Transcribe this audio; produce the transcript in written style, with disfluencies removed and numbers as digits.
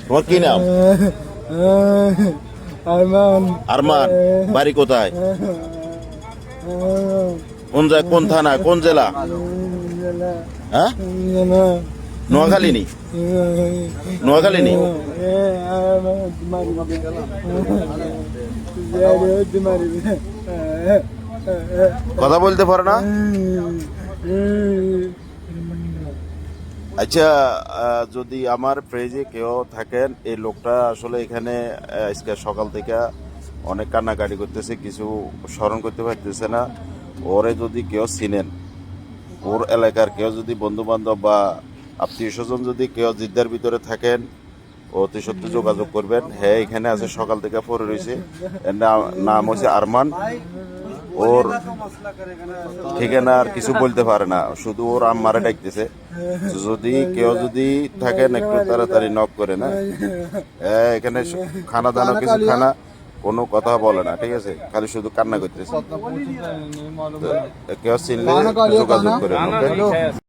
তোমার কি নাম? আরমান। আরমান। বাড়ি কোথায়? কোন থানা, কোন জেলা? হ্যাঁ, নোয়াখালী নি? নোয়াখালী নি? কথা বলতে পারে না? আচ্ছা, যদি আমার পেজে কেউ থাকেন, এই লোকটা আসলে এখানে আজকে সকাল থেকে অনেক কান্নাকাটি করতেছে, কিছু স্মরণ করতে পারতেছে না। ওরে যদি কেউ চিনেন, ওর এলাকার কেউ যদি বন্ধু বান্ধব বা আত্মীয় স্বজন যদি কেউ জিদ্দার ভিতরে থাকেন, অতি সত্য যোগাযোগ করবেন। হ্যাঁ, এখানে আছে, সকাল থেকে পড়ে রয়েছে। এর নাম হচ্ছে আরমান। ওর ঠিকানা আর কিছু বলতে পারে না, শুধু ওর আম্মারে ডাকতেছে। যদি কেউ যদি থাকেন, একটু তাড়াতাড়ি নক করে না। এখানে খানা দানা কিছু খানা, কোনো কথা বলে না, ঠিক আছে, খালি শুধু কান্না করতেছে। কেউ চিনলে যোগাযোগ করেন, ওকে?